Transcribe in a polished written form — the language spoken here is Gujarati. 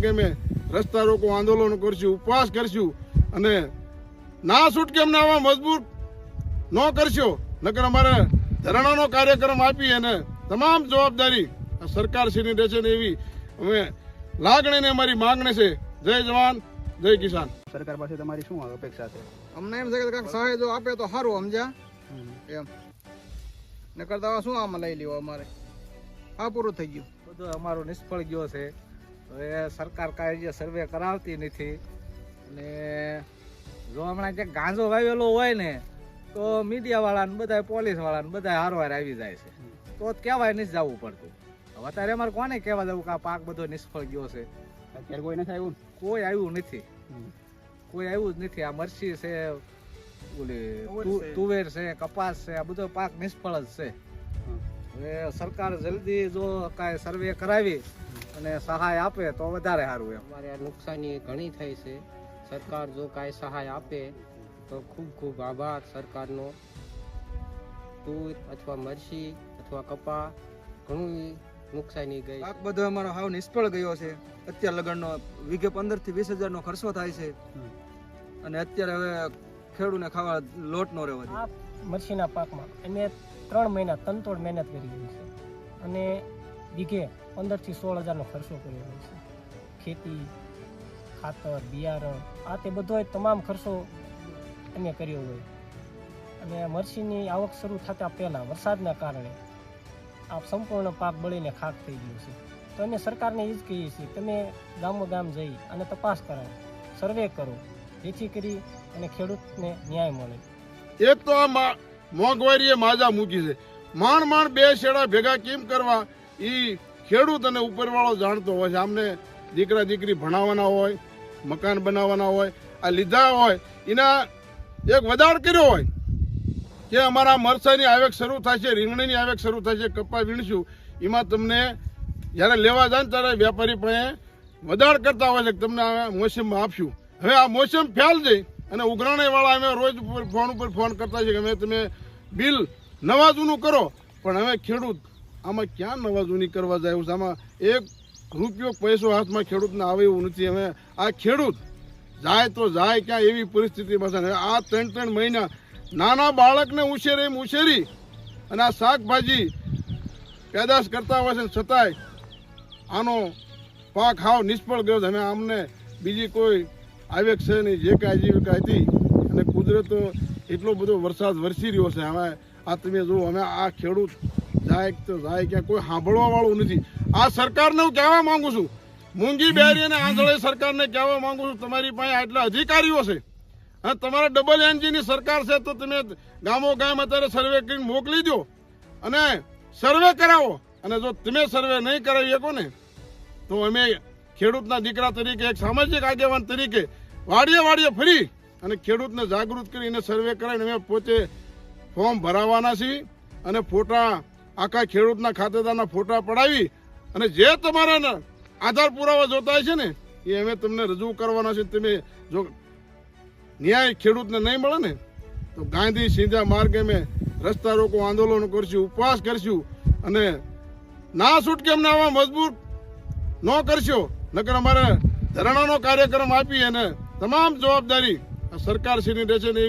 અમે રસ્તા રોકો આંદોલન કરશું, ઉપવાસ કરશું અને ના છૂટકે અમને આવા મજબૂર ન કરશો, નકર અમારે ધરણાનો કાર્યક્રમ આપી અને તમામ જવાબદારી સરકારશ્રીની રહેશે ને એવી અમે લાગણી ને અમારી માંગણી છે. જય જવાન, જય કિસાન. સરકાર પાસે તમારી શું અપેક્ષા છે? અમને એમ છે કે કાંઈક સહાય જો આપે તો સારું, સમજ્યા એમ. ને કરતા શું આમાં લઈ લેવો, અમારે આ પૂરું થઈ ગયું, બધું અમારો નિષ્ફળ ગયો છે. હવે સરકાર કાંઈ જે સર્વે કરાવતી નથી અને જો હમણાં જે ગાંજો વાવેલો હોય ને તો મીડિયાવાળાને બધા પોલીસવાળાને બધા હારવાર આવી જાય છે, તો કહેવાય નથી જવું પડતું. હવે અત્યારે અમારે કોને કહેવા જવું કે આ પાક બધો નિષ્ફળ ગયો છે? અત્યારે કોઈ નથી આવ્યું? કોઈ આવ્યું નથી, કોઈ આવ્યું જ નથી. આ મરચી છે, ઓલી તુવેર છે, કપાસ છે, આ બધો પાક નિષ્ફળ જ છે. હવે સરકાર જલ્દી જો કાંઈ સર્વે કરાવી અને સહાય આપે તો વધારે સારું. એમ અમારે નુકસાની ઘણી થઈ છે. સરકાર જો કાંઈ સહાય આપે તો ખૂબ ખૂબ આભાર સરકારનો. તુર અથવા મરચી અથવા કપા ઘણું નુકસાની ગઈ. પાક બધો અમારો હાવ નિષ્ફળ ગયો છે. અત્યારે લગનનો વીઘે 15 થી 20 હજારનો ખર્ચો થાય છે અને અત્યારે હવે ખેડૂતને ખાવા લોટ નો રહેવો. આ મરચીના પાકમાં અમે 3 મહિના તનતોડ મહેનત કરી છે અને વીઘે 15 થી 16 હજારનો ખર્ચો કર્યો છે. ખેતી, ખાતર, બિયારણ, આ તે બધો તમામ ખર્ચો અમે કર્યો હોય અને મરચીની આવક શરૂ થતાં પહેલાં વરસાદના કારણે આ સંપૂર્ણ પાક બળીને ખાક થઈ ગયો છે. તો અમે સરકારને એ જ કહીએ છીએ, તમે ગામોગામ જઈ અને તપાસ કરાવો, સર્વે કરો, જેથી કરી અને ખેડૂતને ન્યાય મળે. એક તો આ મોંઘવારીએ માજા મૂકી છે. માંડ 2 શેડા ભેગા કેમ કરવા એ ખેડૂત અને ઉપરવાળો જાણતો હોય છે. આમને દીકરા દીકરી ભણાવવાના હોય, મકાન બનાવવાના હોય, આ લીધા હોય, એના એક વધાર કર્યો હોય કે અમારા મરચાની આવક શરૂ થાય છે, રીંગણીની આવક શરૂ થાય છે, કપા વીણશું, એમાં તમને જ્યારે લેવા જાય ને ત્યારે વેપારી પાસે વધાર કરતા હોય છે કે તમને આ મોસમમાં આપશું. હવે આ મોસમ ફેલ જઈ અને ઉઘરાણીવાળા અમે રોજ ફોન ઉપર ફોન કરતા છે કે અમે તમે બિલ નવા જૂનું કરો, પણ હવે ખેડૂત આમાં ક્યાં નવા જૂની કરવા જાય છે? આમાં 1 રૂપિયો પૈસો હાથમાં ખેડૂતને આવે એવું નથી. હવે આ ખેડૂત જાય તો જાય ક્યાં એવી પરિસ્થિતિમાં છે. આ 3 મહિના નાના બાળકને ઉછેરી અને આ શાકભાજી પેદાશ કરતા હોય છે, છતાંય આનો પાક હાવ નિષ્ફળ ગયો. હવે અમને બીજી કોઈ આવક છે નહીં. જે કાંઈ આજીવિકા હતી અને કુદરતો એટલો બધો વરસાદ વરસી રહ્યો છે. હવે આ તમે જુઓ, અમે આ ખેડૂત જાય તો જાય ક્યાં કોઈ સાંભળવા વાળું નથી. આ સરકારને હું કહેવા માંગુ છું, મૂંગી બેરી અને આંધળે સરકારને કહેવા માંગુ છું, તમારી પાસે આટલા અધિકારીઓ છે અને તમારા ડબલ એન્જિનની સરકાર છે, તો તમે ગામો ગામ અત્યારે સર્વે કરીને મોકલી દો અને સર્વે કરાવો. અને જો તમે સર્વે નહીં કરાવી શકો ને તો અમે ખેડૂતના દીકરા તરીકે, એક સામાજિક આગેવાન તરીકે વાડીએ ફરી અને ખેડૂતને જાગૃત કરીને સર્વે કરાવીને અમે પોતે ફોર્મ ભરાવાના છીએ અને ફોટા આખા ખેડૂતના ખાતેદારના ફોટા પડાવી અને જે તમારા આધાર પુરાવા જોતા છે ને એ અમે તમને રજૂ કરવાના છે. તમે જો ન્યાય ખેડૂતને નહીં મળે ને તો ગાંધી સીધા માર્ગે અમે રસ્તા રોકો આંદોલન કરશું, ઉપવાસ કરશું અને ના છૂટકે અમને આવા મજબૂર ન કરશો, નકર અમારે ધરણાનો કાર્યક્રમ આપી અને તમામ જવાબદારી સરકારશ્રીની રહેશે ને.